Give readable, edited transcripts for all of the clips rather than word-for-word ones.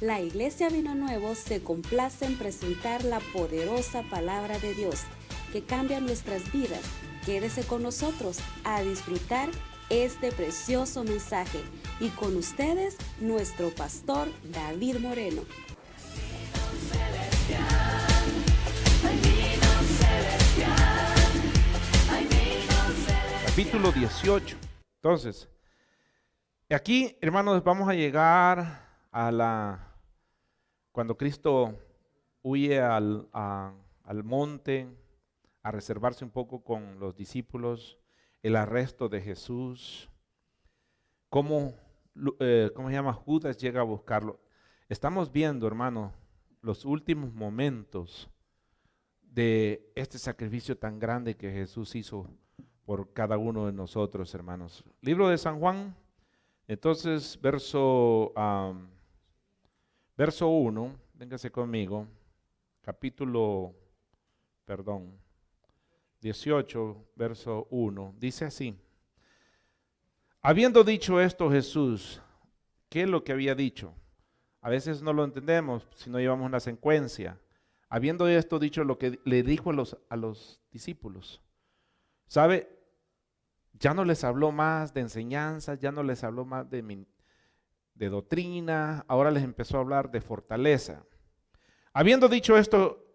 La Iglesia Vino Nuevo se complace en presentar la poderosa palabra de Dios que cambia nuestras vidas. Quédese con nosotros a disfrutar este precioso mensaje. Y con ustedes, nuestro pastor David Moreno. Capítulo 18. Entonces, aquí, hermanos, vamos a llegar a cuando Cristo huye al monte a reservarse un poco con los discípulos, el arresto de Jesús, cómo se llama, Judas llega a buscarlo. Estamos viendo, hermano, los últimos momentos de este sacrificio tan grande que Jesús hizo por cada uno de nosotros, hermanos. Libro de San Juan, entonces, verso 1, véngase conmigo, capítulo 18, verso 1, dice así: habiendo dicho esto Jesús, ¿qué es lo que había dicho? A veces no lo entendemos si no llevamos una secuencia. Habiendo esto dicho, lo que le dijo a los discípulos, ¿sabe? Ya no les habló más de enseñanza, ya no les habló más de doctrina, ahora les empezó a hablar de fortaleza. Habiendo dicho esto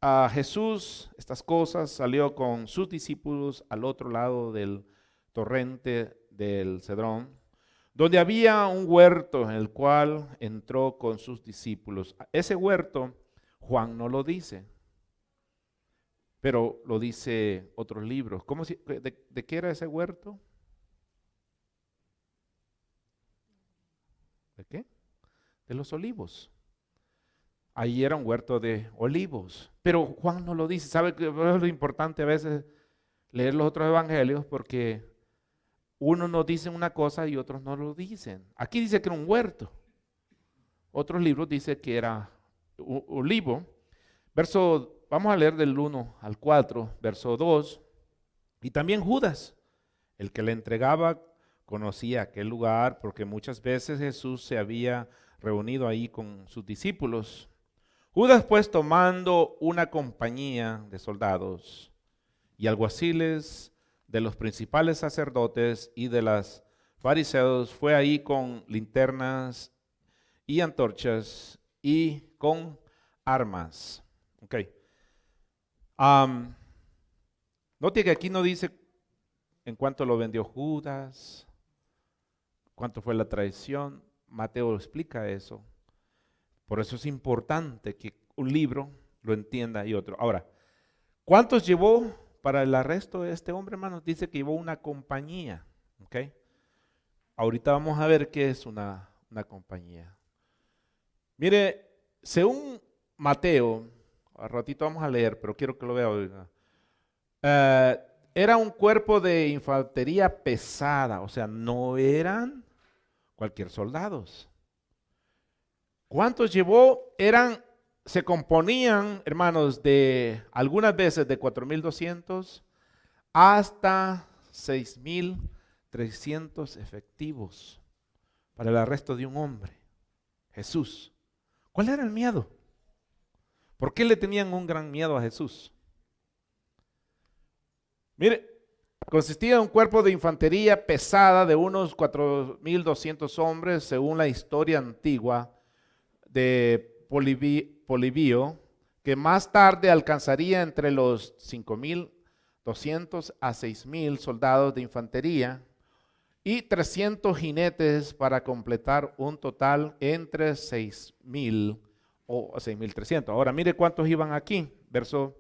a Jesús, estas cosas, salió con sus discípulos al otro lado del torrente del Cedrón, donde había un huerto en el cual entró con sus discípulos. Ese huerto, Juan no lo dice, pero lo dice otros libros. ¿De qué era ese huerto? ¿De qué? De los olivos. Ahí era un huerto de olivos, pero Juan no lo dice. ¿Sabe qué es lo importante a veces leer los otros evangelios? Porque unos nos dicen una cosa y otros no lo dicen. Aquí dice que era un huerto. Otros libros dicen que era olivo. Vamos a leer del 1 al 4, verso 2. Y también Judas, el que le entregaba, conocía aquel lugar porque muchas veces Jesús se había reunido ahí con sus discípulos. Judas, pues, tomando una compañía de soldados y alguaciles de los principales sacerdotes y de los fariseos, fue ahí con linternas y antorchas y con armas. Note que aquí no dice en cuánto lo vendió Judas, cuánto fue la traición. Mateo explica eso. Por eso es importante que un libro lo entienda y otro. Ahora, ¿cuántos llevó para el arresto de este hombre, hermanos? Dice que llevó una compañía. Ahorita vamos a ver qué es una compañía. Mire, según Mateo, al ratito vamos a leer, pero quiero que lo vea hoy. Era un cuerpo de infantería pesada, o sea, no eran cualquier soldados. ¿Cuántos llevó? Se componían, hermanos, de algunas veces de 4,200 hasta 6,300 efectivos para el arresto de un hombre, Jesús. ¿Cuál era el miedo? ¿Por qué le tenían un gran miedo a Jesús? Mire, consistía en un cuerpo de infantería pesada de unos 4,200 hombres, según la historia antigua de Polibio, que más tarde alcanzaría entre los 5,200 a 6,000 soldados de infantería y 300 jinetes para completar un total entre 6,000 o 6,300. Ahora mire cuántos iban aquí, verso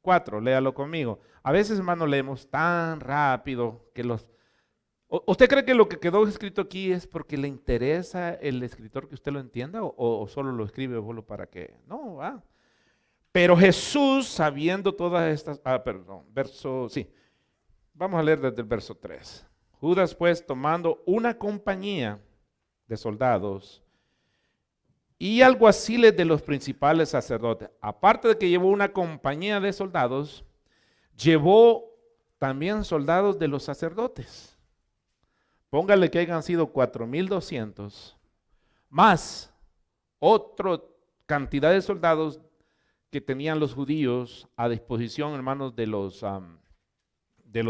4, léalo conmigo. A veces, hermano, leemos tan rápido que ¿Usted cree que lo que quedó escrito aquí es porque le interesa el escritor que usted lo entienda o solo lo escribe solo para que? No, Pero Jesús, sabiendo todas estas, vamos a leer desde el verso 3. Judas, pues, tomando una compañía de soldados y alguaciles de los principales sacerdotes, aparte de que llevó una compañía de soldados, llevó también soldados de los sacerdotes. Póngale que hayan sido 4,200 más otra cantidad de soldados que tenían los judíos a disposición, hermanos, de los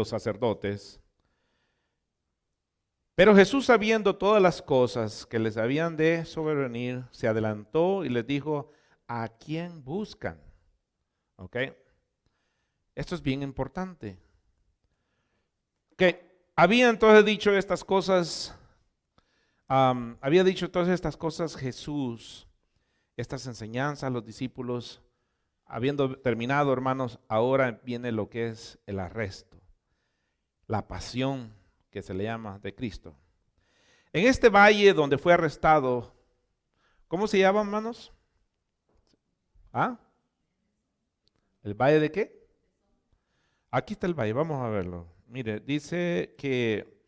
sacerdotes. Pero Jesús, sabiendo todas las cosas que les habían de sobrevenir, se adelantó y les dijo: ¿a quién buscan? ¿Ok? Esto es bien importante. Que había entonces dicho estas cosas, Jesús, estas enseñanzas a los discípulos, habiendo terminado, hermanos, ahora viene lo que es el arresto, la pasión que se le llama de Cristo. En este valle donde fue arrestado, ¿cómo se llama, hermanos? ¿Ah? ¿El valle de qué? Aquí está el valle, vamos a verlo. Mire, dice que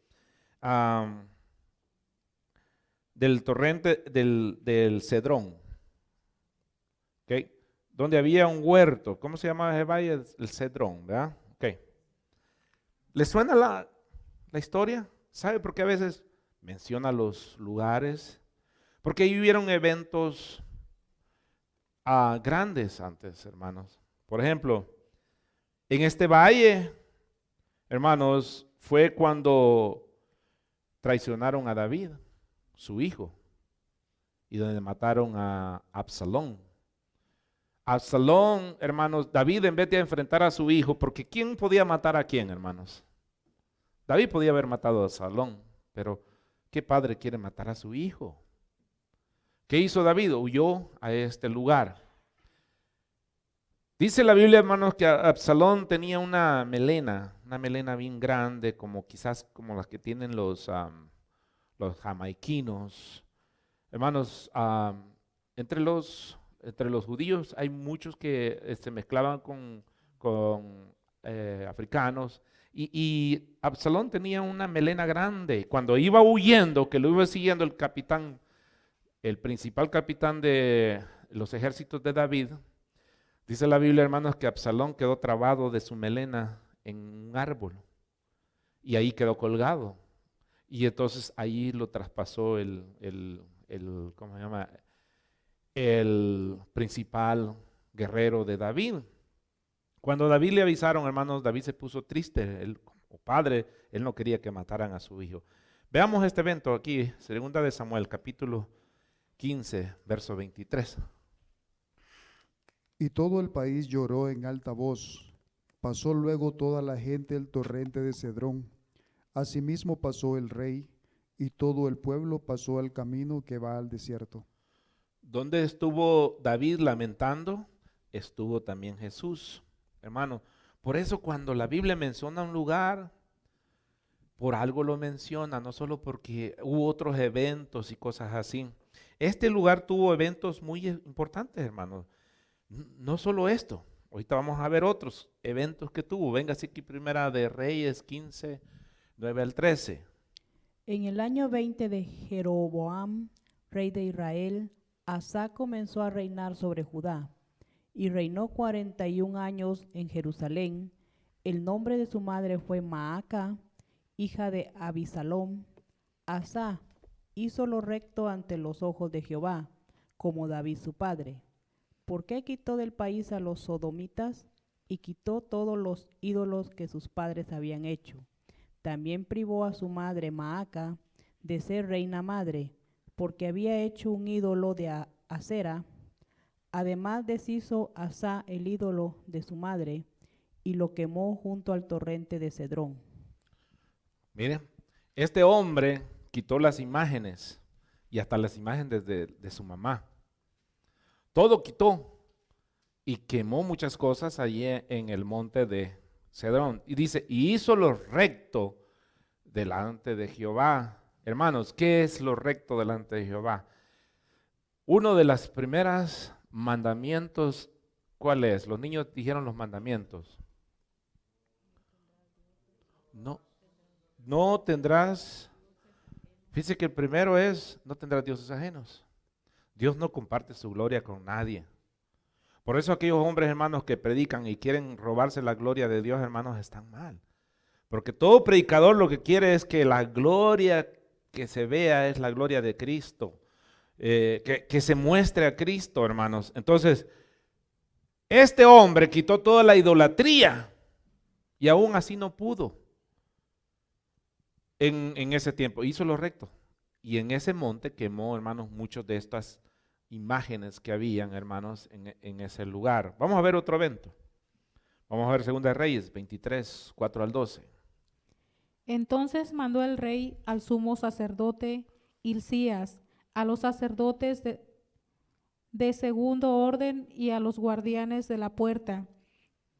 del torrente del Cedrón, ¿ok? Donde había un huerto. ¿Cómo se llama ese valle? El Cedrón, ¿verdad? ¿Ok? ¿Le suena la historia? ¿Sabe por qué a veces menciona los lugares? Porque ahí hubieron eventos grandes antes, hermanos. Por ejemplo, en este valle, hermanos, fue cuando traicionaron a David, su hijo, y donde mataron a Absalón. Absalón, hermanos, David, en vez de enfrentar a su hijo, porque ¿quién podía matar a quién, hermanos? David podía haber matado a Absalón, pero ¿qué padre quiere matar a su hijo? ¿Qué hizo David? Huyó a este lugar. Dice la Biblia, hermanos, que Absalón tenía una melena bien grande, como quizás como las que tienen los jamaiquinos. Hermanos, entre los judíos hay muchos que se mezclaban con africanos, y Absalón tenía una melena grande. Cuando iba huyendo, que lo iba siguiendo el principal capitán de los ejércitos de David, dice la Biblia, hermanos, que Absalón quedó trabado de su melena en un árbol y ahí quedó colgado. Y entonces ahí lo traspasó ¿cómo se llama? El principal guerrero de David. Cuando David le avisaron, hermanos, David se puso triste. Él, como padre, él no quería que mataran a su hijo. Veamos este evento aquí, 2 de Samuel, capítulo 15, verso 23. Y todo el país lloró en alta voz. Pasó luego toda la gente el torrente de Cedrón. Asimismo pasó el rey, y todo el pueblo pasó al camino que va al desierto. ¿Dónde estuvo David lamentando? Estuvo también Jesús, hermano. Por eso cuando la Biblia menciona un lugar, por algo lo menciona, no solo porque hubo otros eventos y cosas así. Este lugar tuvo eventos muy importantes, hermanos. No solo esto, ahorita vamos a ver otros eventos que tuvo. Venga, así que Primera de Reyes 15, 9 al 13. En el año 20 de Jeroboam, rey de Israel, Asa comenzó a reinar sobre Judá, y reinó 41 años en Jerusalén. El nombre de su madre fue Maaca, hija de Abisalom. Asa hizo lo recto ante los ojos de Jehová, como David su padre. ¿Por qué quitó del país a los sodomitas y quitó todos los ídolos que sus padres habían hecho? También privó a su madre Maaca de ser reina madre, porque había hecho un ídolo de Acera. Además deshizo Asa el ídolo de su madre y lo quemó junto al torrente de Cedrón. Miren, este hombre quitó las imágenes y hasta las imágenes de su mamá. Todo quitó y quemó muchas cosas allí en el monte de Cedrón. Y dice, y hizo lo recto delante de Jehová. Hermanos, ¿qué es lo recto delante de Jehová? Uno de los primeros mandamientos, ¿cuál es? Los niños dijeron los mandamientos. No tendrás, fíjese que el primero es, no tendrás dioses ajenos. Dios no comparte su gloria con nadie. Por eso aquellos hombres, hermanos, que predican y quieren robarse la gloria de Dios, hermanos, están mal. Porque todo predicador lo que quiere es que la gloria que se vea es la gloria de Cristo. que se muestre a Cristo, hermanos. Entonces, este hombre quitó toda la idolatría y aún así no pudo en ese tiempo. Hizo lo recto. Y en ese monte quemó, hermanos, muchas de estas imágenes que habían, hermanos, en ese lugar. Vamos a ver otro evento. Vamos a ver 2 de Reyes 23, 4 al 12. Entonces mandó el rey al sumo sacerdote Hilcías, a los sacerdotes de segundo orden y a los guardianes de la puerta,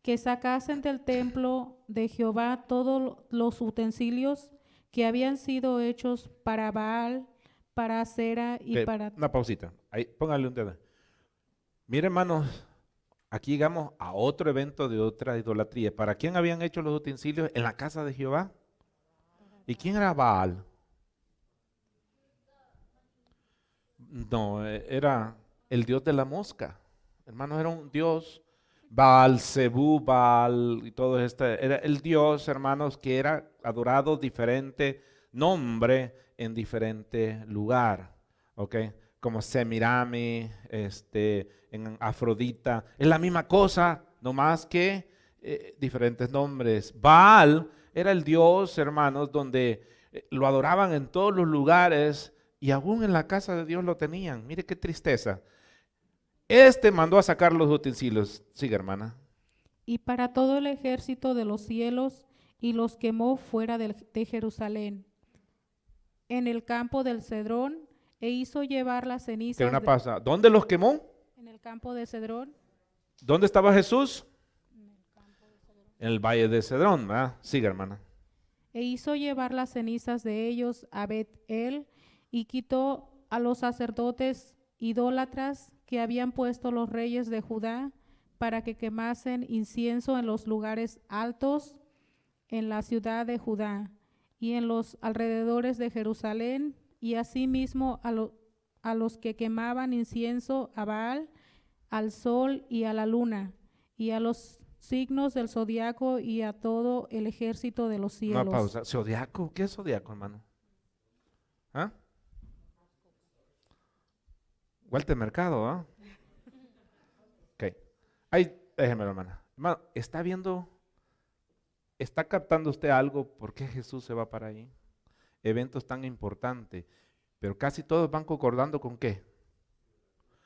que sacasen del templo de Jehová todos los utensilios que habían sido hechos para Baal, para Acera y para... Una pausita, ahí, póngale un dedo. Mire, hermanos, aquí llegamos a otro evento de otra idolatría. ¿Para quién habían hecho los utensilios en la casa de Jehová? ¿Y quién era Baal? No, era el dios de la mosca. Hermanos, era un dios, Baal, Zebú, Baal y todo esto. Era el dios, hermanos, que era adorado diferente nombre en diferente lugar. ¿Ok? Como Semirami, en Afrodita. Es la misma cosa, no más que diferentes nombres. Baal era el dios, hermanos, donde lo adoraban en todos los lugares y aún en la casa de Dios lo tenían. Mire qué tristeza. Mandó a sacar los utensilios. Sigue, hermana. Y para todo el ejército de los cielos, y los quemó fuera de Jerusalén, en el campo del Cedrón, e hizo llevar las cenizas. ¿Qué una pasa? ¿Dónde los quemó? En el campo de Cedrón. ¿Dónde estaba Jesús? En el valle de Cedrón, ¿verdad? Sigue, hermana. E hizo llevar las cenizas de ellos a Bet-El, y quitó a los sacerdotes idólatras que habían puesto los reyes de Judá para que quemasen incienso en los lugares altos en la ciudad de Judá y en los alrededores de Jerusalén, y asimismo a los que quemaban incienso a Baal, al sol y a la luna, y a los signos del zodiaco y a todo el ejército de los cielos. Una pausa. ¿Zodiaco? ¿Qué es zodiaco, hermano? ¿Ah? Walter Mercado, ¿ah? Ok. Ahí, déjeme, hermana. Hermano, ¿está captando usted algo? ¿Por qué Jesús se va para ahí? Eventos tan importantes, pero casi todos van concordando con ¿qué?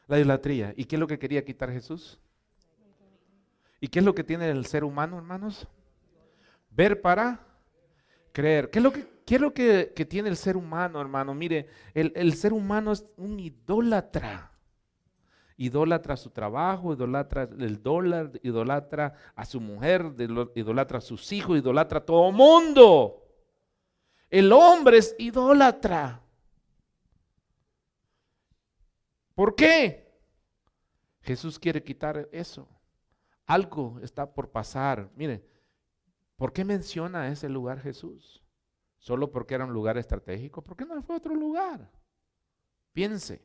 La idolatría. ¿Y qué es lo que quería quitar Jesús? ¿Y qué es lo que tiene el ser humano, hermanos? Ver para creer. ¿Qué es lo que tiene el ser humano, hermano? Mire, el ser humano es un idólatra. Idólatra su trabajo, idolatra el dólar, idolatra a su mujer, idolatra a sus hijos, idolatra a todo mundo. El hombre es idólatra. ¿Por qué? Jesús quiere quitar eso. Algo está por pasar. Mire, ¿por qué menciona ese lugar Jesús? ¿Solo porque era un lugar estratégico? ¿Por qué no fue otro lugar? Piense.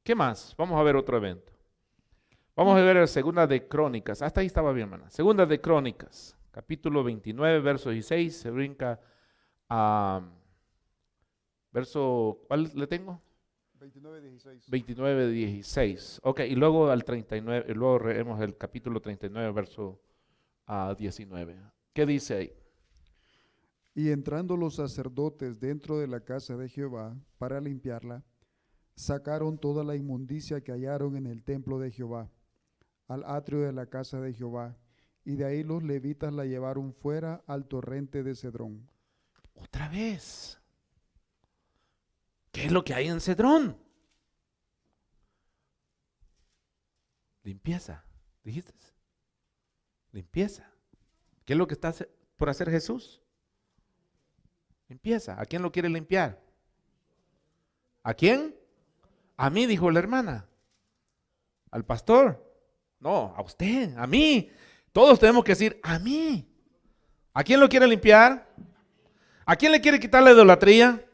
¿Qué más? Vamos a ver otro evento. Vamos a ver el Segunda de Crónicas. Hasta ahí estaba bien, hermana. Segunda de Crónicas, capítulo 29, verso 16. Se brinca a verso, ¿cuál le tengo? 29:16. 29:16. Ok, y luego al 39, y luego leemos el capítulo 39, verso 19. ¿Qué dice ahí? Y entrando los sacerdotes dentro de la casa de Jehová para limpiarla, sacaron toda la inmundicia que hallaron en el templo de Jehová, al atrio de la casa de Jehová, y de ahí los levitas la llevaron fuera al torrente de Cedrón. Otra vez. ¿Qué es lo que hay en Cedrón? Limpieza, dijiste. Limpieza. ¿Qué es lo que está por hacer Jesús? Limpieza. ¿A quién lo quiere limpiar? ¿A quién? A mí, dijo la hermana. ¿Al pastor? No, a usted, a mí. Todos tenemos que decir, a mí. ¿A quién lo quiere limpiar? ¿A quién le quiere quitar la idolatría?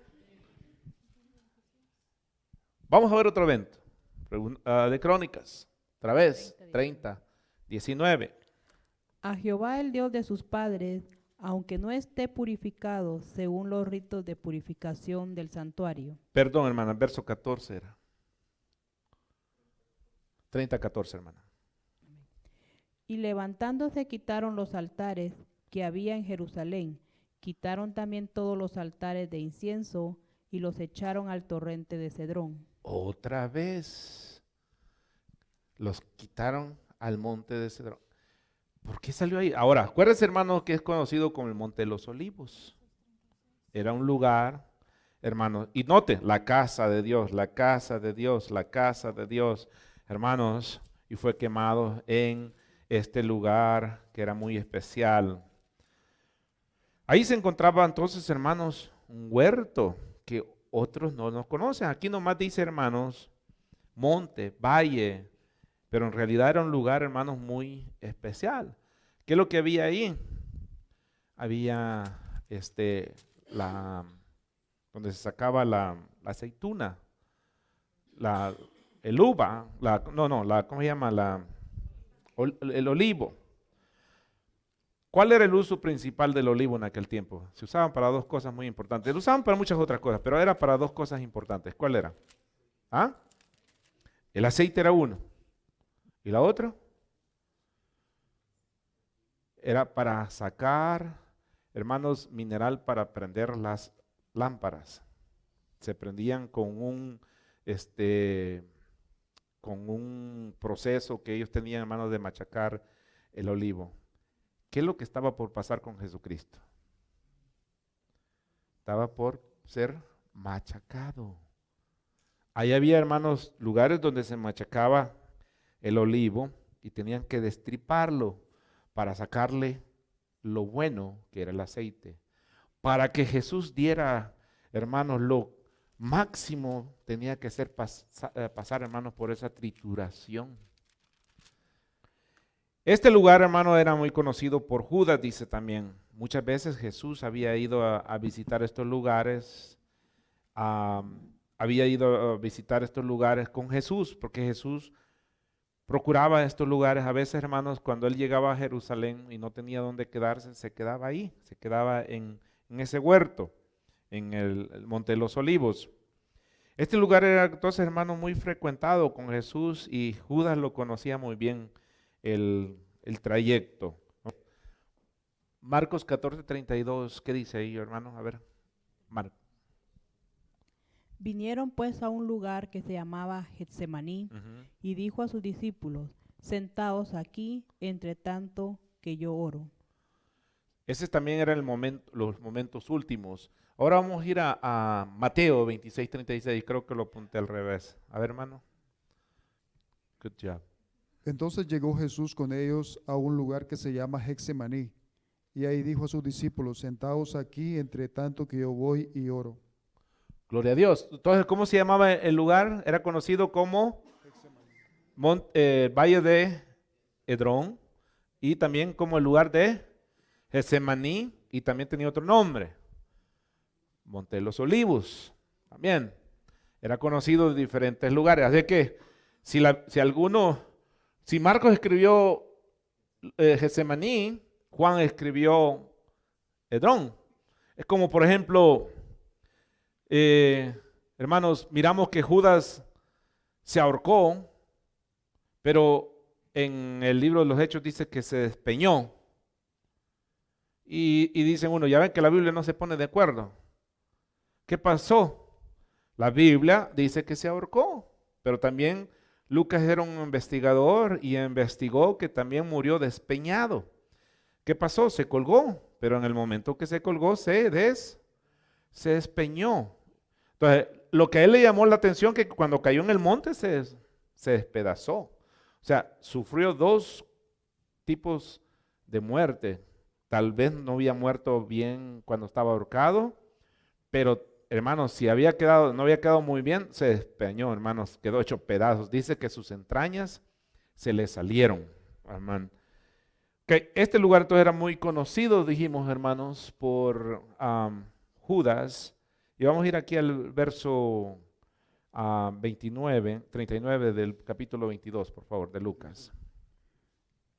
Vamos a ver otro evento. De Crónicas. Otra vez, 30:19. A Jehová el Dios de sus padres, aunque no esté purificado según los ritos de purificación del santuario. Perdón, hermana, verso 14 era. 30:14, hermana. Y levantándose quitaron los altares que había en Jerusalén, quitaron también todos los altares de incienso y los echaron al torrente de Cedrón. Otra vez los quitaron al monte de Cedrón. ¿Por qué salió ahí? Ahora, acuérdense, hermano, que es conocido como el Monte de los Olivos. Era un lugar, hermanos, y note, la casa de Dios, la casa de Dios, la casa de Dios, hermanos, y fue quemado en este lugar que era muy especial. Ahí se encontraba entonces, hermanos, un huerto que otros no nos conocen. Aquí nomás dice, hermanos, monte, valle, pero en realidad era un lugar, hermanos, muy especial. ¿Qué es lo que había ahí? Había donde se sacaba la aceituna, el uva, ¿cómo se llama? El olivo. ¿Cuál era el uso principal del olivo en aquel tiempo? Se usaban para dos cosas muy importantes. Lo usaban para muchas otras cosas, pero era para dos cosas importantes. ¿Cuál era? ¿Ah? El aceite era uno. ¿Y la otra? Era para sacar, hermanos, mineral para prender las lámparas. Se prendían con un proceso que ellos tenían, hermanos, de machacar el olivo. ¿Qué es lo que estaba por pasar con Jesucristo? Estaba por ser machacado. Ahí había, hermanos, lugares donde se machacaba el olivo y tenían que destriparlo para sacarle lo bueno que era el aceite. Para que Jesús diera, hermanos, lo máximo tenía que ser pasar, hermanos, por esa trituración. Este lugar, hermano, era muy conocido por Judas, dice también. Muchas veces Jesús había ido a visitar estos lugares, con Jesús, porque Jesús procuraba estos lugares. A veces, hermanos, cuando él llegaba a Jerusalén y no tenía dónde quedarse, se quedaba ahí, se quedaba en ese huerto, en el Monte de los Olivos. Este lugar era entonces, hermano, muy frecuentado con Jesús y Judas lo conocía muy bien el trayecto. Marcos 14:32, ¿qué dice ahí, hermano? A ver, Marcos. Vinieron pues a un lugar que se llamaba Getsemaní y dijo a sus discípulos, sentaos aquí entre tanto que yo oro. Ese también era los momentos últimos. Ahora vamos a ir a Mateo 26:36, creo que lo apunté al revés. A ver, hermano. Good job. Entonces llegó Jesús con ellos a un lugar que se llama Getsemaní, y ahí dijo a sus discípulos, sentaos aquí entre tanto que yo voy y oro. Gloria a Dios. Entonces, ¿cómo se llamaba el lugar? Era conocido como Valle de Cedrón y también como el lugar de Getsemaní, y también tenía otro nombre, Monte de los Olivos. También era conocido de diferentes lugares. Así que si Marcos escribió Getsemaní, Juan escribió Cedrón. Es como, por ejemplo, hermanos, miramos que Judas se ahorcó, pero en el libro de los Hechos dice que se despeñó. Y dicen uno, ya ven que la Biblia no se pone de acuerdo. ¿Qué pasó? La Biblia dice que se ahorcó, pero también Lucas era un investigador y investigó que también murió despeñado. ¿Qué pasó? Se colgó, pero en el momento que se colgó se despeñó. Entonces, lo que a él le llamó la atención que cuando cayó en el monte se despedazó. O sea, sufrió dos tipos de muerte. Tal vez no había muerto bien cuando estaba ahorcado, pero hermanos, si no había quedado muy bien, se despeñó, hermanos, quedó hecho pedazos. Dice que sus entrañas se le salieron, hermano. Que este lugar entonces era muy conocido, dijimos, hermanos, por Judas. Y vamos a ir aquí al verso 39 del capítulo 22, por favor, de Lucas.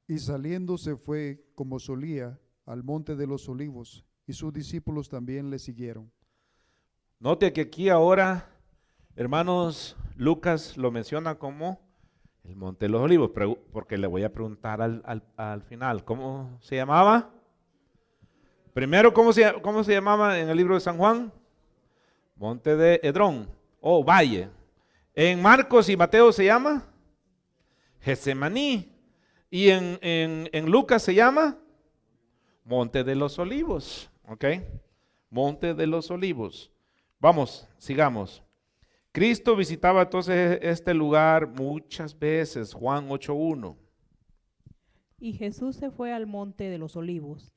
Y saliendo se fue, como solía, al monte de los olivos, y sus discípulos también le siguieron. Note que aquí ahora, hermanos, Lucas lo menciona como El Monte de los Olivos, porque le voy a preguntar al final, ¿cómo se llamaba? Primero, ¿cómo se llamaba en el libro de San Juan? Monte de Edrón, o valle. En Marcos y Mateo se llama Getsemaní. Y en Lucas se llama Monte de los Olivos. ¿Ok? Monte de los Olivos. Vamos, sigamos. Cristo visitaba entonces este lugar muchas veces, Juan 8:1. Y Jesús se fue al monte de los olivos.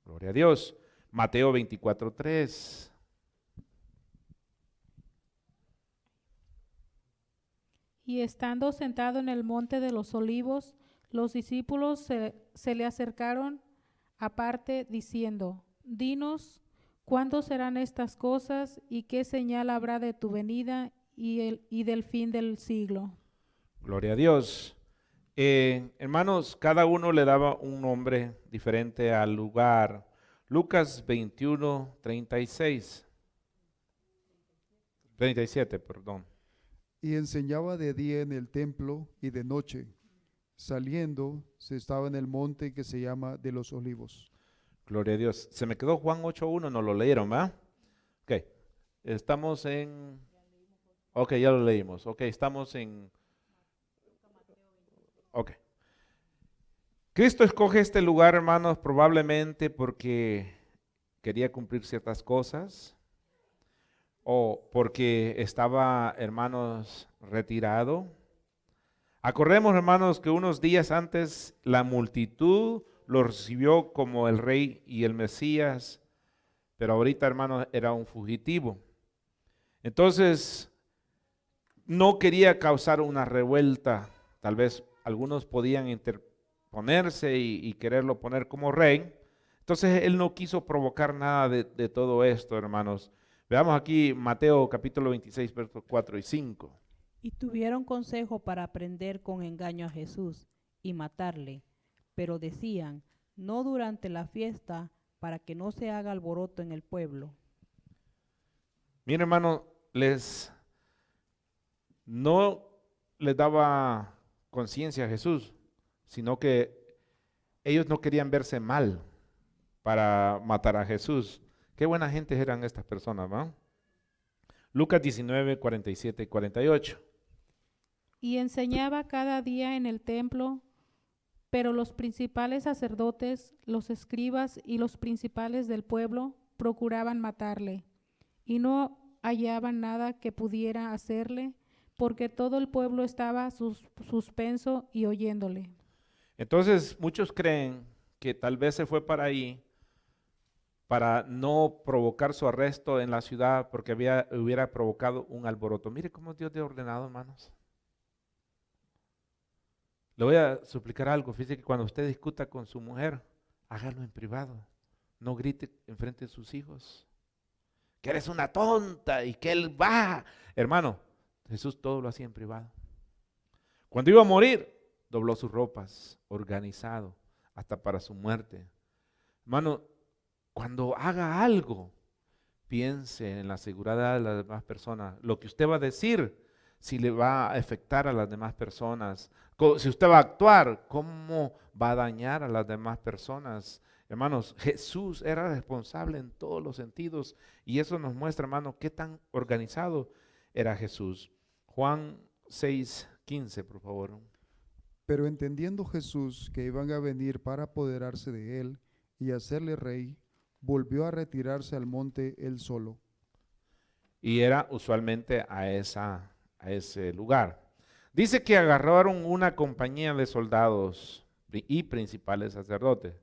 Gloria a Dios. Mateo 24:3. Y estando sentado en el monte de los olivos, los discípulos se le acercaron aparte diciendo, dinos, ¿cuándo serán estas cosas y qué señal habrá de tu venida y del fin del siglo? Gloria a Dios. Hermanos, cada uno le daba un nombre diferente al lugar. Lucas 21:36. 37, perdón. Y enseñaba de día en el templo y de noche. Saliendo, se estaba en el monte que se llama de los Olivos. Gloria a Dios. Se me quedó Juan 8:1, no lo leyeron, ¿verdad? Ok, estamos en... Ok, ya lo leímos. Ok, estamos en... Ok. Cristo escoge este lugar, hermanos, probablemente porque quería cumplir ciertas cosas o porque estaba, hermanos, retirado. Acordemos, hermanos, que unos días antes la multitud lo recibió como el rey y el Mesías, pero ahorita, hermanos, era un fugitivo. Entonces, no quería causar una revuelta. Tal vez algunos podían interponerse y quererlo poner como rey. Entonces, él no quiso provocar nada de todo esto, hermanos. Veamos aquí Mateo capítulo 26, versos 4 y 5. Y tuvieron consejo para prender con engaño a Jesús y matarle, pero decían, no durante la fiesta, para que no se haga alboroto en el pueblo. Miren, hermano, no les daba conciencia a Jesús, sino que ellos no querían verse mal para matar a Jesús. Qué buena gente eran estas personas, ¿no? Lucas 19, 47 y 48. Y enseñaba cada día en el templo, pero los principales sacerdotes, los escribas y los principales del pueblo procuraban matarle, y no hallaban nada que pudiera hacerle, porque todo el pueblo estaba suspenso y oyéndole. Entonces, muchos creen que tal vez se fue para ahí para no provocar su arresto en la ciudad porque hubiera provocado un alboroto. Mire cómo Dios te ha ordenado, hermanos. Le voy a suplicar algo. Fíjese que cuando usted discuta con su mujer, hágalo en privado. No grite enfrente de sus hijos. Que eres una tonta y que él va. Hermano, Jesús todo lo hacía en privado. Cuando iba a morir, dobló sus ropas, organizado, hasta para su muerte. Hermano, cuando haga algo, piense en la seguridad de las demás personas. Lo que usted va a decir, si le va a afectar a las demás personas. Si usted va a actuar, ¿cómo va a dañar a las demás personas? Hermanos, Jesús era responsable en todos los sentidos y eso nos muestra, hermano, qué tan organizado era Jesús. Juan 6:15, por favor. Pero entendiendo Jesús que iban a venir para apoderarse de él y hacerle rey, volvió a retirarse al monte él solo. Y era usualmente a ese lugar. Dice que agarraron una compañía de soldados y principales sacerdotes.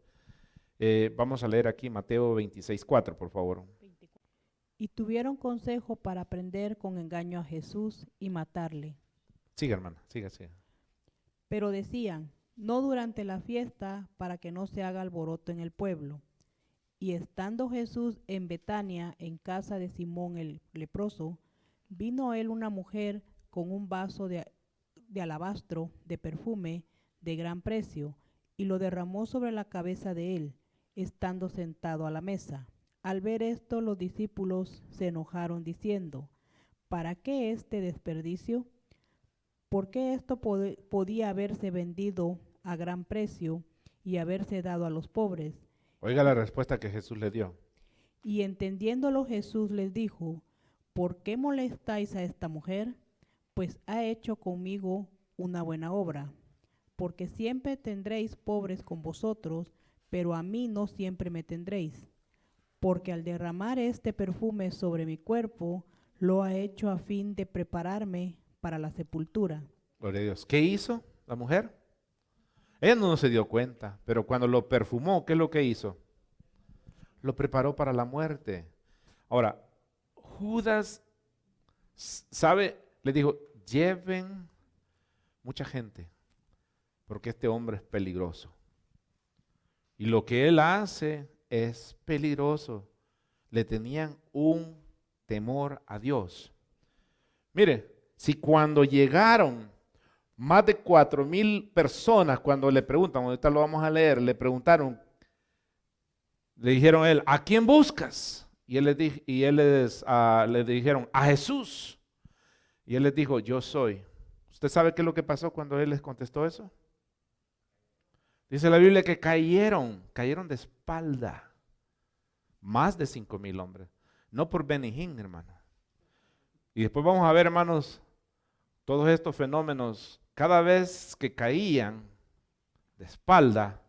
Vamos a leer aquí Mateo 26:4, por favor. Y tuvieron consejo para prender con engaño a Jesús y matarle. Siga, hermana, siga. Pero decían, no durante la fiesta, para que no se haga alboroto en el pueblo. Y estando Jesús en Betania, en casa de Simón el leproso, vino a él una mujer con un vaso de alabastro de perfume de gran precio, y lo derramó sobre la cabeza de él, estando sentado a la mesa. Al ver esto, los discípulos se enojaron diciendo, ¿para qué este desperdicio? ¿Por qué esto podía haberse vendido a gran precio y haberse dado a los pobres? Oiga la respuesta que Jesús le dio. Y entendiéndolo Jesús les dijo, ¿por qué molestáis a esta mujer? Pues ha hecho conmigo una buena obra. Porque siempre tendréis pobres con vosotros, pero a mí no siempre me tendréis. Porque al derramar este perfume sobre mi cuerpo, lo ha hecho a fin de prepararme para la sepultura. Gloria a Dios. ¿Qué hizo la mujer? Ella no se dio cuenta, pero cuando lo perfumó, ¿qué es lo que hizo? Lo preparó para la muerte. Ahora, Judas, le dijo, lleven mucha gente, porque este hombre es peligroso. Y lo que él hace es peligroso. Le tenían un temor a Dios. Mire, si cuando llegaron más de 4,000 personas, cuando le preguntan, ahorita lo vamos a leer, le preguntaron, le dijeron a él, ¿a quién buscas? Y él le dijeron, a Jesús. Y él les dijo, yo soy. ¿Usted sabe qué es lo que pasó cuando él les contestó eso? Dice la Biblia que cayeron de espalda. Más de 5,000 hombres. No por Benihín, hermano. Y después vamos a ver, hermanos, todos estos fenómenos. Cada vez que caían de espalda,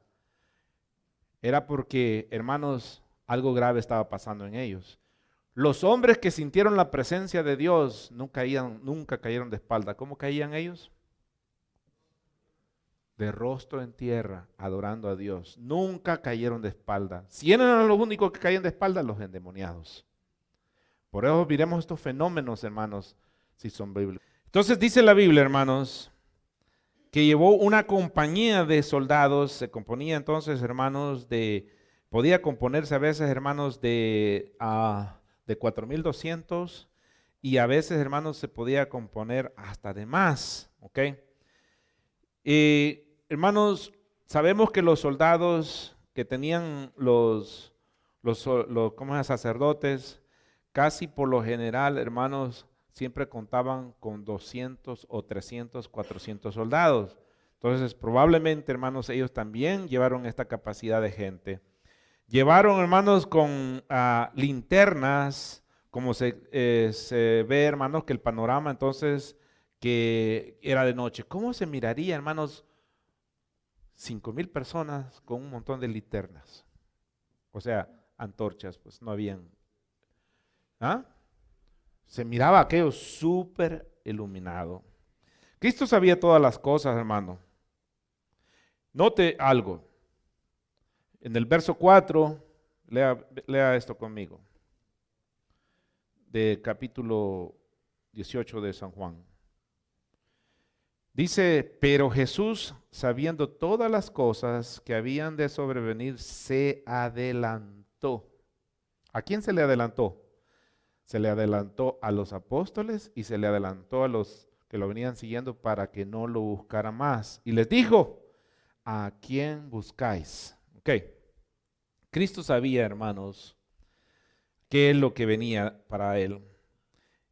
era porque, hermanos, algo grave estaba pasando en ellos. Los hombres que sintieron la presencia de Dios nunca cayeron de espalda. ¿Cómo caían ellos? De rostro en tierra, adorando a Dios. Nunca cayeron de espalda. Si eran los únicos que caían de espalda, los endemoniados. Por eso miremos estos fenómenos, hermanos, si son bíblicos. Entonces dice la Biblia, hermanos, que llevó una compañía de soldados. Se componía entonces, hermanos, podía componerse a veces, hermanos, de 4,200, y a veces, hermanos, se podía componer hasta de más, ¿ok? Hermanos, sabemos que los soldados que tenían los sacerdotes, casi por lo general, hermanos, siempre contaban con 200 o 300, 400 soldados. Entonces, probablemente, hermanos, ellos también llevaron esta capacidad de gente. Llevaron, hermanos, con linternas, como se ve, hermanos, que el panorama entonces que era de noche. ¿Cómo se miraría, hermanos, 5,000 personas con un montón de linternas? O sea, antorchas, pues no habían. Se miraba aquello súper iluminado. Cristo sabía todas las cosas, hermano. Note algo. En el verso 4, lea esto conmigo, de capítulo 18 de San Juan. Dice, pero Jesús, sabiendo todas las cosas que habían de sobrevenir, se adelantó. ¿A quién se le adelantó? Se le adelantó a los apóstoles y se le adelantó a los que lo venían siguiendo para que no lo buscara más. Y les dijo, ¿a quién buscáis? Ok. Cristo sabía, hermanos, qué es lo que venía para él.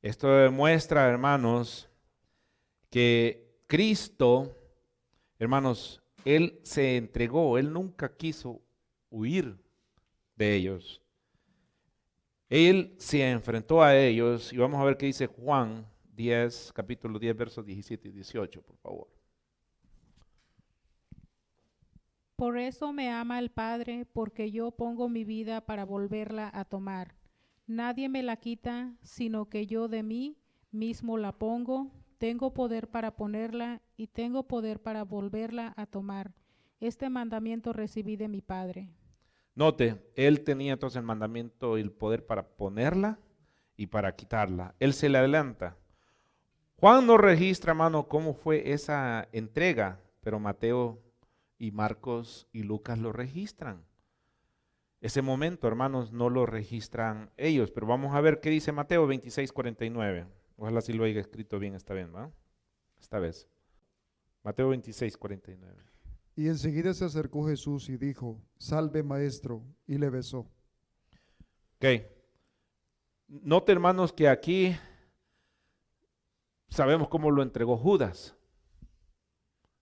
Esto demuestra, hermanos, que Cristo, hermanos, Él se entregó, Él nunca quiso huir de ellos. Él se enfrentó a ellos, y vamos a ver qué dice Juan 10, capítulo 10, versos 17 y 18, por favor. Por eso me ama el Padre, porque yo pongo mi vida para volverla a tomar. Nadie me la quita, sino que yo de mí mismo la pongo. Tengo poder para ponerla y tengo poder para volverla a tomar. Este mandamiento recibí de mi Padre. Note, él tenía entonces el mandamiento y el poder para ponerla y para quitarla. Él se le adelanta. Juan no registra, hermano, cómo fue esa entrega, pero Mateo y Marcos y Lucas lo registran. Ese momento, hermanos, no lo registran ellos, pero vamos a ver qué dice Mateo 26:49. Ojalá si lo haya escrito bien esta vez, ¿no? Esta vez. Mateo 26:49. Y enseguida se acercó Jesús y dijo, salve maestro, y le besó. Ok. Note, hermanos, que aquí sabemos cómo lo entregó Judas.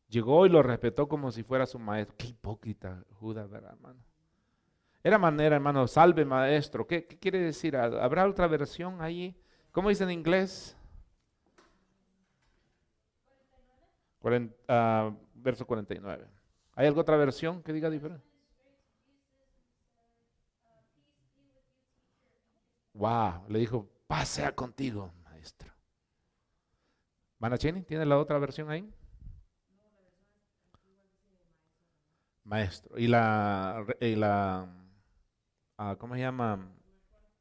Llegó y lo respetó como si fuera su maestro. Qué hipócrita Judas, ¿verdad, hermano? Era manera, hermano, salve maestro. ¿Qué quiere decir? ¿Habrá otra versión ahí? ¿Cómo dice en inglés? Verso 49. ¿Hay alguna otra versión que diga diferente? Wow, le dijo, paz sea contigo, maestro. Manachini, ¿tiene la otra versión ahí? Maestro. ¿Cómo se llama?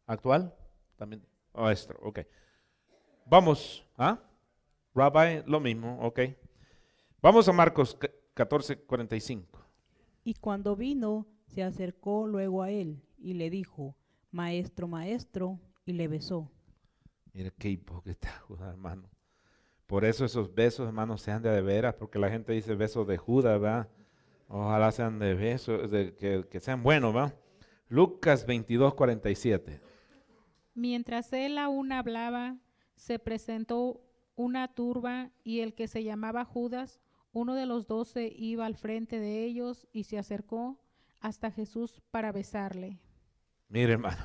¿Actual? También. Maestro, ok. Vamos, Rabbi, lo mismo, ok. Vamos a Marcos 14:45. Y cuando vino, se acercó luego a él y le dijo, Maestro, maestro, y le besó. Mira qué hipócrita, Judas, hermano. Por eso esos besos, hermanos, sean de veras, porque la gente dice besos de Judas, ¿verdad? Ojalá sean de besos, que sean buenos, ¿verdad? Lucas 22:47. Mientras él aún hablaba, se presentó una turba y el que se llamaba Judas, uno de los 12, iba al frente de ellos y se acercó hasta Jesús para besarle. Mire, hermano,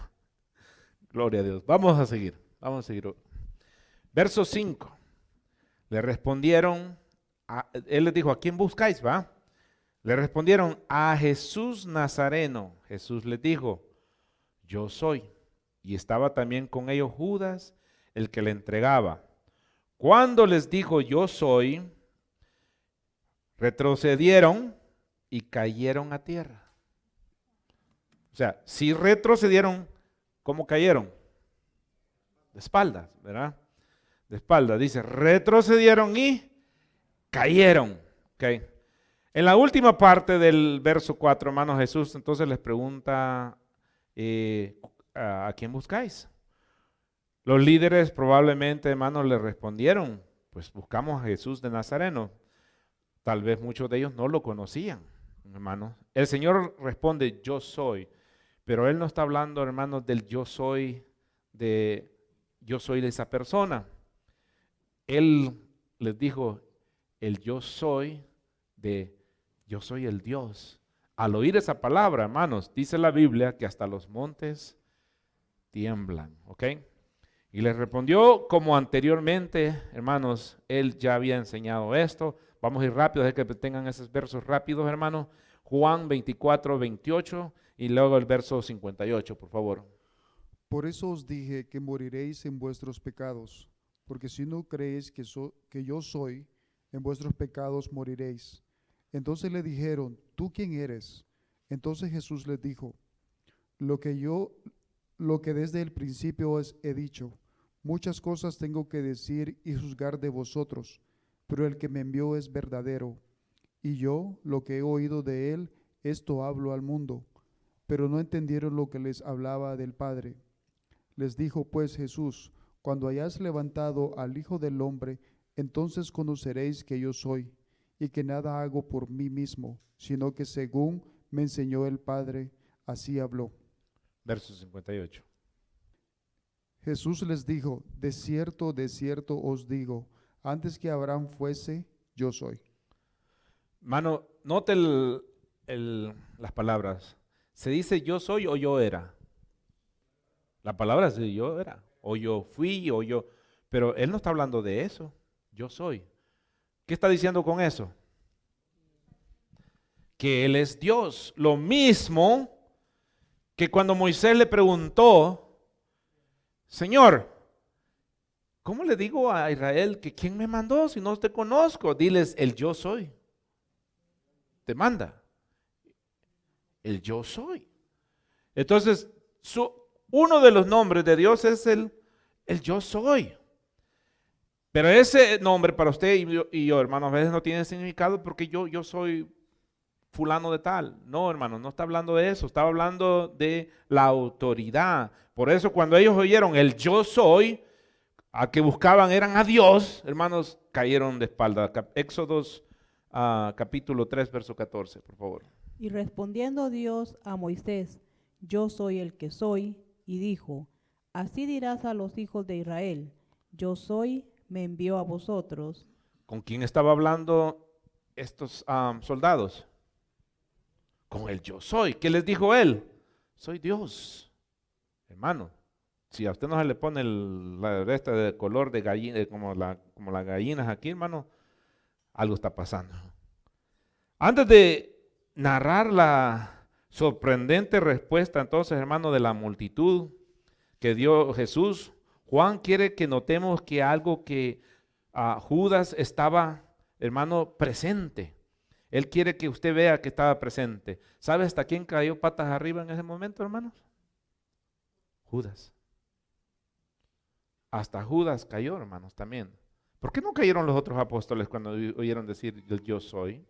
gloria a Dios. Vamos a seguir. Verso 5. Le respondieron, él les dijo, ¿a quién buscáis, va? Le respondieron, a Jesús Nazareno. Jesús les dijo, yo soy. Y estaba también con ellos Judas, el que le entregaba. Cuando les dijo, yo soy, retrocedieron y cayeron a tierra. O sea, si retrocedieron, ¿cómo cayeron? De espaldas, ¿verdad? De espaldas. Dice, retrocedieron y cayeron. Okay. En la última parte del verso 4, hermanos, Jesús entonces les pregunta, ¿a quién buscáis? Los líderes probablemente, hermanos, le respondieron, pues buscamos a Jesús de Nazareno. Tal vez muchos de ellos no lo conocían, hermanos. El Señor responde, yo soy. Pero Él no está hablando, hermanos, del yo soy de esa persona. Él les dijo, el yo soy el Dios. Al oír esa palabra, hermanos, dice la Biblia que hasta los montes tiemblan, ¿ok? Y les respondió como anteriormente, hermanos, Él ya había enseñado esto. Vamos a ir rápido, de que tengan esos versos rápidos, hermanos. Juan 24:28 y luego el verso 58, por favor. Por eso os dije que moriréis en vuestros pecados, porque si no creéis que yo soy, en vuestros pecados moriréis. Entonces le dijeron, ¿tú quién eres? Entonces Jesús les dijo, lo que desde el principio os he dicho, muchas cosas tengo que decir y juzgar de vosotros, pero el que me envió es verdadero, y yo, lo que he oído de él, esto hablo al mundo. Pero no entendieron lo que les hablaba del Padre. Les dijo pues Jesús, cuando hayáis levantado al Hijo del Hombre, entonces conoceréis que yo soy, y que nada hago por mí mismo, sino que según me enseñó el Padre, así habló. Verso 58. Jesús les dijo, de cierto os digo, antes que Abraham fuese, yo soy. Mano, note las palabras. ¿Se dice yo soy o yo era? La palabra es yo era, o yo fui, o yo. Pero Él no está hablando de eso. Yo soy. ¿Qué está diciendo con eso? Que Él es Dios. Lo mismo que cuando Moisés le preguntó, Señor, ¿cómo le digo a Israel que quién me mandó si no te conozco? Diles, el yo soy. Te manda. El yo soy. Entonces, uno de los nombres de Dios es el yo soy. Pero ese nombre para usted y yo, hermano, a veces no tiene significado porque yo soy fulano de tal. No, hermano, no está hablando de eso, estaba hablando de la autoridad. Por eso cuando ellos oyeron el yo soy, a que buscaban eran a Dios, hermanos, cayeron de espalda. Éxodos capítulo 3, verso 14, por favor. Y respondiendo Dios a Moisés, yo soy el que soy, y dijo, así dirás a los hijos de Israel, yo soy, me envió a vosotros. ¿Con quién estaba hablando estos soldados? Con el yo soy. ¿Qué les dijo él? Soy Dios. Hermano, si a usted no se le pone la esta de color de gallina, como las gallinas aquí, hermano, algo está pasando. Antes de narrar la sorprendente respuesta, entonces, hermano, de la multitud que dio Jesús, Juan quiere que notemos que algo que Judas estaba, hermano, presente. Él quiere que usted vea que estaba presente. ¿Sabe hasta quién cayó patas arriba en ese momento, hermanos? Judas. Hasta Judas cayó, hermanos, también. ¿Por qué no cayeron los otros apóstoles cuando oyeron decir yo soy?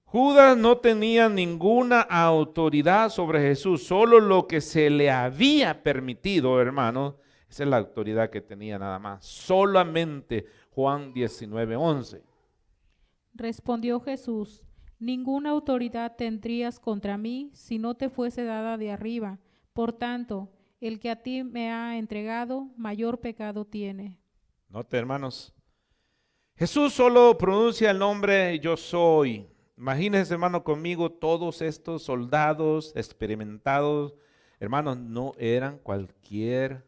Judas no tenía ninguna autoridad sobre Jesús, solo lo que se le había permitido, hermanos. Esa es la autoridad que tenía nada más. Solamente Juan 19:11. Respondió Jesús: ninguna autoridad tendrías contra mí si no te fuese dada de arriba. Por tanto, el que a ti me ha entregado, mayor pecado tiene. Note, hermanos, Jesús solo pronuncia el nombre yo soy. Imagínense, hermano, conmigo, todos estos soldados experimentados, hermanos, no eran cualquier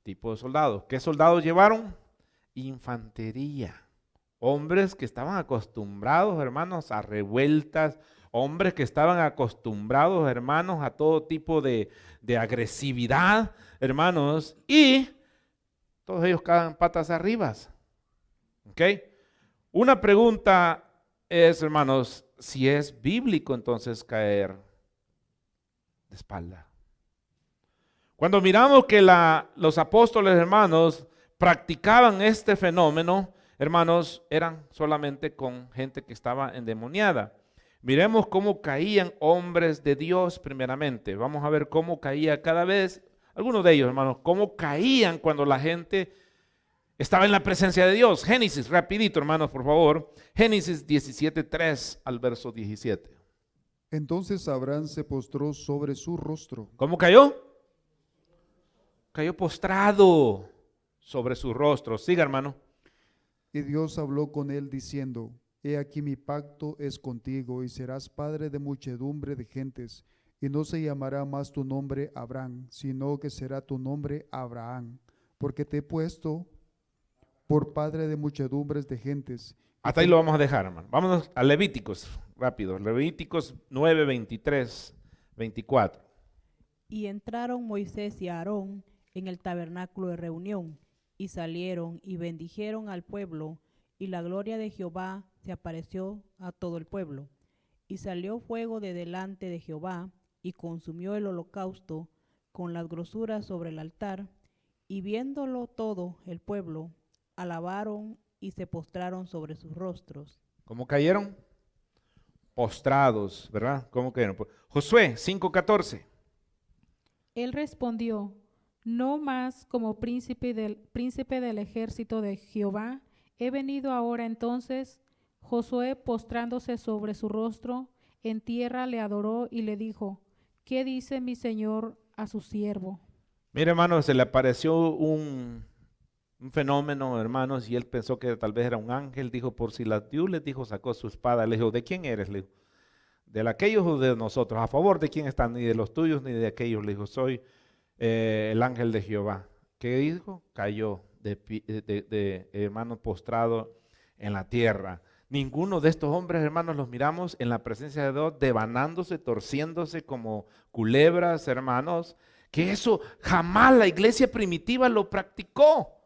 tipo de soldados. ¿Qué soldados llevaron? Infantería. Hombres que estaban acostumbrados, hermanos, a revueltas, hombres que estaban acostumbrados, hermanos, a todo tipo de agresividad, hermanos, y todos ellos caen patas arriba. ¿Ok? Una pregunta es, hermanos, si es bíblico entonces caer de espalda. Cuando miramos que los apóstoles, hermanos, practicaban este fenómeno, hermanos, eran solamente con gente que estaba endemoniada. Miremos cómo caían hombres de Dios primeramente. Vamos a ver cómo caía cada vez, algunos de ellos, hermanos, cómo caían cuando la gente estaba en la presencia de Dios. Génesis, rapidito, hermanos, por favor. Génesis 17:3 al verso 17. Entonces Abraham se postró sobre su rostro. ¿Cómo cayó? Cayó postrado sobre su rostro. Siga, hermano. Y Dios habló con él diciendo: He aquí mi pacto es contigo, y serás padre de muchedumbre de gentes, y no se llamará más tu nombre Abraham, sino que será tu nombre Abraham, porque te he puesto por padre de muchedumbres de gentes. Hasta ahí lo vamos a dejar, hermano. Vámonos a Levíticos, rápido. Levíticos 9, 23, 24. Y entraron Moisés y Aarón en el tabernáculo de reunión, y salieron y bendijeron al pueblo, y la gloria de Jehová se apareció a todo el pueblo. Y salió fuego de delante de Jehová, y consumió el holocausto con las grosuras sobre el altar, y viéndolo todo el pueblo, alabaron y se postraron sobre sus rostros. ¿Cómo cayeron? Postrados, ¿verdad? ¿Cómo cayeron? Josué 5:14. Él respondió: no más como príncipe del ejército de Jehová he venido ahora. Entonces Josué, postrándose sobre su rostro en tierra, le adoró y le dijo: ¿qué dice mi señor a su siervo? Mire, hermano, se le apareció un fenómeno, hermanos, y él pensó que tal vez era un ángel. Dijo, por si las dio, les dijo, sacó su espada. Le dijo, ¿de quién eres? Le dijo, ¿de aquellos o de nosotros? ¿A favor de quién están? Ni de los tuyos ni de aquellos. Le dijo, soy el ángel de Jehová. ¿Qué dijo? Cayó de hermano postrado en la tierra. Ninguno de estos hombres, hermanos, los miramos en la presencia de Dios, devanándose, torciéndose como culebras, hermanos, que eso jamás la iglesia primitiva lo practicó.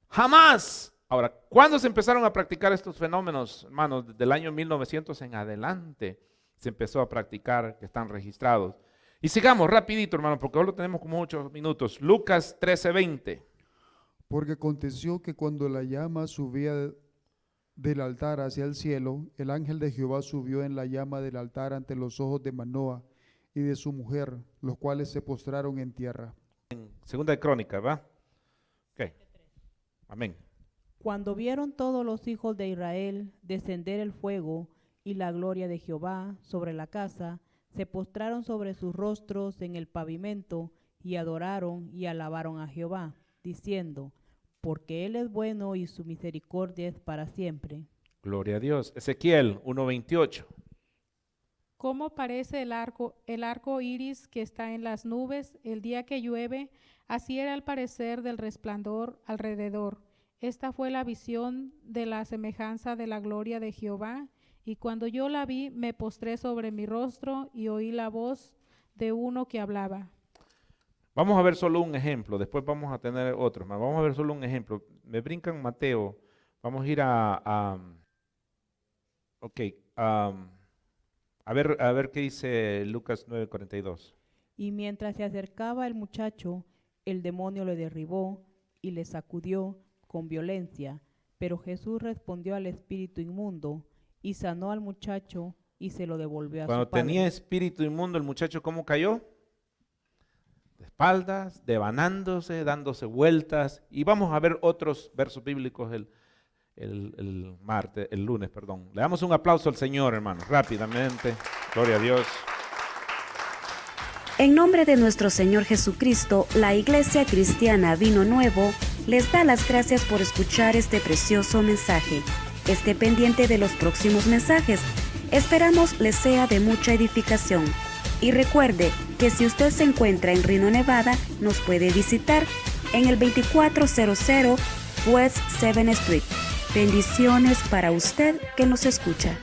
Jamás. Ahora, ¿cuándo se empezaron a practicar estos fenómenos, hermanos? Desde el año 1900 en adelante se empezó a practicar, que están registrados. Y sigamos rapidito, hermano, porque solo tenemos como 8 minutos. Lucas 13:20. Porque aconteció que cuando la llama subía del altar hacia el cielo, el ángel de Jehová subió en la llama del altar ante los ojos de Manoa y de su mujer, los cuales se postraron en tierra. Segunda de Crónicas, ¿va? Ok. Amén. Cuando vieron todos los hijos de Israel descender el fuego y la gloria de Jehová sobre la casa, se postraron sobre sus rostros en el pavimento y adoraron y alabaron a Jehová, diciendo: porque Él es bueno y su misericordia es para siempre. Gloria a Dios. Ezequiel 1:28. ¿Cómo parece el arco iris que está en las nubes el día que llueve? Así era el parecer del resplandor alrededor. Esta fue la visión de la semejanza de la gloria de Jehová. Y cuando yo la vi, me postré sobre mi rostro y oí la voz de uno que hablaba. Vamos a ver solo un ejemplo, después vamos a tener otros más. Vamos a ver solo un ejemplo. Me brincan Mateo. Vamos a ir a ver qué dice Lucas 9:42. Y mientras se acercaba el muchacho, el demonio le derribó y le sacudió con violencia. Pero Jesús respondió al espíritu inmundo y sanó al muchacho y se lo devolvió a Cuando su padre. tenía espíritu inmundo, el muchacho, ¿cómo cayó? De espaldas, devanándose, dándose vueltas. Y vamos a ver otros versos bíblicos el lunes. Le damos un aplauso al Señor, hermanos, rápidamente. Gloria a Dios. En nombre de nuestro Señor Jesucristo, la Iglesia Cristiana Vino Nuevo les da las gracias por escuchar este precioso mensaje. Esté pendiente de los próximos mensajes. Esperamos les sea de mucha edificación. Y recuerde que si usted se encuentra en Reno, Nevada, nos puede visitar en el 2400 West 7th Street. Bendiciones para usted que nos escucha.